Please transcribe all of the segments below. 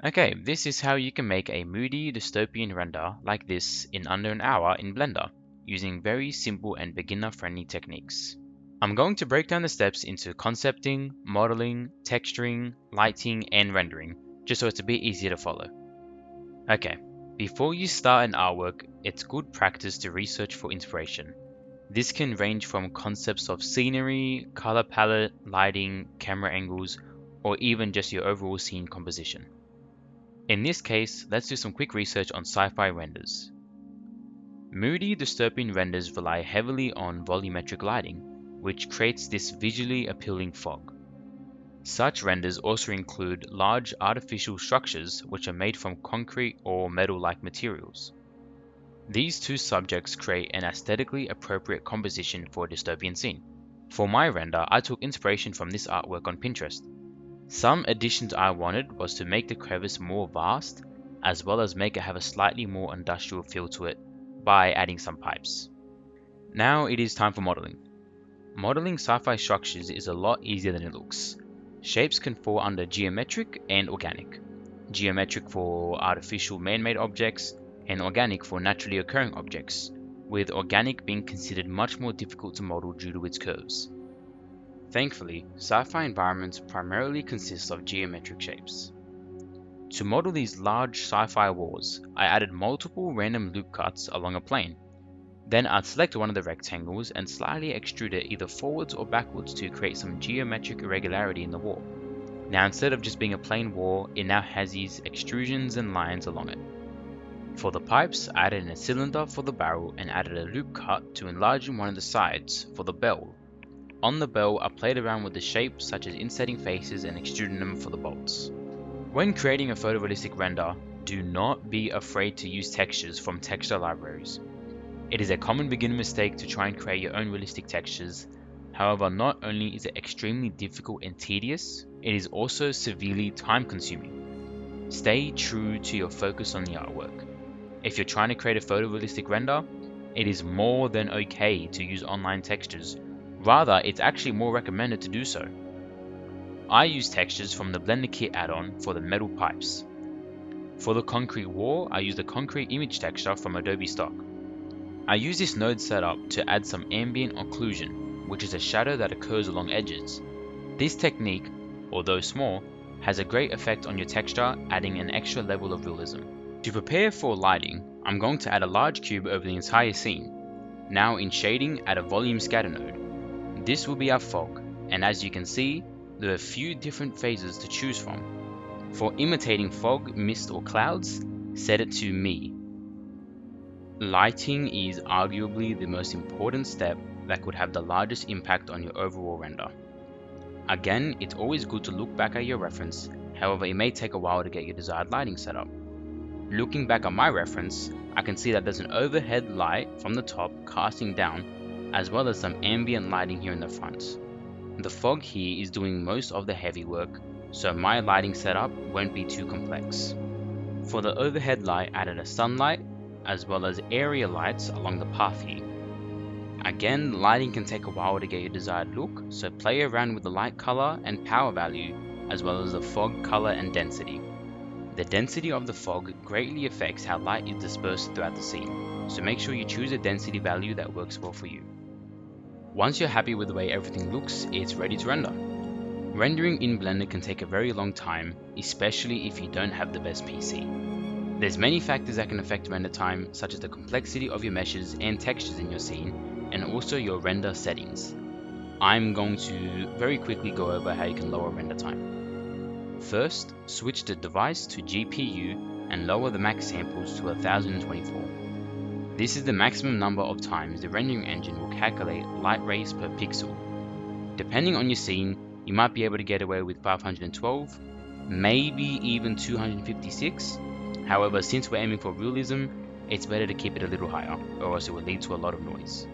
Okay, this is how you can make a moody dystopian render like this in under an hour in Blender, using very simple and beginner-friendly techniques. I'm going to break down the steps into concepting, modeling, texturing, lighting, and rendering, just so it's a bit easier to follow. Okay, before you start an artwork, it's good practice to research for inspiration. This can range from concepts of scenery, color palette, lighting, camera angles, or even just your overall scene composition. In this case, let's do some quick research on sci-fi renders. Moody dystopian renders rely heavily on volumetric lighting, which creates this visually appealing fog. Such renders also include large artificial structures which are made from concrete or metal-like materials. These two subjects create an aesthetically appropriate composition for a dystopian scene. For my render, I took inspiration from this artwork on Pinterest. Some additions I wanted was to make the crevice more vast, as well as make it have a slightly more industrial feel to it by adding some pipes. Now it is time for modeling. Modeling sci-fi structures is a lot easier than it looks. Shapes can fall under geometric and organic. Geometric for artificial man-made objects, and organic for naturally occurring objects, with organic being considered much more difficult to model due to its curves. Thankfully, sci-fi environments primarily consist of geometric shapes. To model these large sci-fi walls, I added multiple random loop cuts along a plane. Then I'd select one of the rectangles and slightly extrude it either forwards or backwards to create some geometric irregularity in the wall. Now instead of just being a plain wall, it now has these extrusions and lines along it. For the pipes, I added in a cylinder for the barrel and added a loop cut to enlarge one of the sides for the bell. On the bell, I played around with the shapes such as insetting faces and extruding them for the bolts. When creating a photorealistic render, do not be afraid to use textures from texture libraries. It is a common beginner mistake to try and create your own realistic textures. However, not only is it extremely difficult and tedious, it is also severely time consuming. Stay true to your focus on the artwork. If you're trying to create a photorealistic render, it is more than okay to use online textures. Rather, it's actually more recommended to do so. I use textures from the Blender Kit add-on for the metal pipes. For the concrete wall, I use the concrete image texture from Adobe Stock. I use this node setup to add some ambient occlusion, which is a shadow that occurs along edges. This technique, although small, has a great effect on your texture, adding an extra level of realism. To prepare for lighting, I'm going to add a large cube over the entire scene. Now in shading, add a volume scatter node. This will be our fog, and as you can see, there are a few different phases to choose from. For imitating fog, mist or clouds, set it to me. Lighting is arguably the most important step that could have the largest impact on your overall render. Again, it's always good to look back at your reference, however it may take a while to get your desired lighting set up. Looking back at my reference, I can see that there's an overhead light from the top casting down, as well as some ambient lighting here in the front. The fog here is doing most of the heavy work, so my lighting setup won't be too complex. For the overhead light, I added a sunlight, as well as area lights along the path here. Again, lighting can take a while to get your desired look, so play around with the light color and power value, as well as the fog color and density. The density of the fog greatly affects how light is dispersed throughout the scene, so make sure you choose a density value that works well for you. Once you're happy with the way everything looks, it's ready to render. Rendering in Blender can take a very long time, especially if you don't have the best PC. There's many factors that can affect render time, such as the complexity of your meshes and textures in your scene, and also your render settings. I'm going to very quickly go over how you can lower render time. First, switch the device to GPU and lower the max samples to 1024. This is the maximum number of times the rendering engine will calculate light rays per pixel. Depending on your scene, you might be able to get away with 512, maybe even 256. However, since we're aiming for realism, it's better to keep it a little higher, or else it will lead to a lot of noise.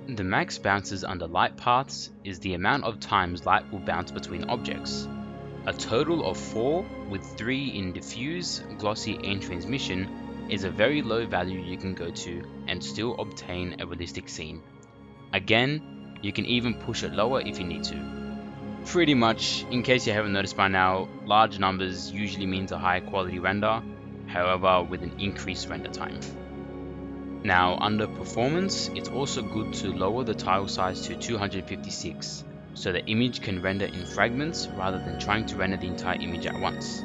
The max bounces under light paths is the amount of times light will bounce between objects. A total of 4, with 3 in diffuse, glossy, and transmission, is a very low value you can go to and still obtain a realistic scene. Again, you can even push it lower if you need to. Pretty much, in case you haven't noticed by now, large numbers usually means a higher quality render, however with an increased render time. Now under performance, it's also good to lower the tile size to 256, so the image can render in fragments rather than trying to render the entire image at once.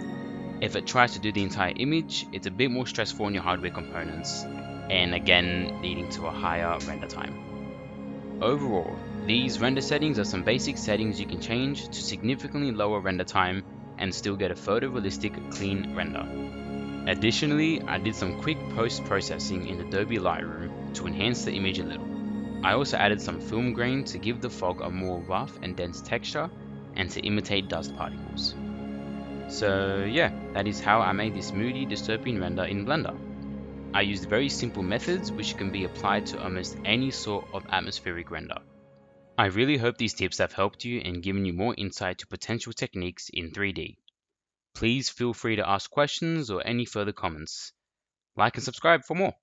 If it tries to do the entire image, it's a bit more stressful on your hardware components, and again leading to a higher render time. Overall, these render settings are some basic settings you can change to significantly lower render time and still get a photorealistic clean render. Additionally, I did some quick post-processing in Adobe Lightroom to enhance the image a little. I also added some film grain to give the fog a more rough and dense texture and to imitate dust particles. So yeah, that is how I made this moody dystopian render in Blender. I used very simple methods which can be applied to almost any sort of atmospheric render. I really hope these tips have helped you and given you more insight to potential techniques in 3D. Please feel free to ask questions or any further comments. Like and subscribe for more.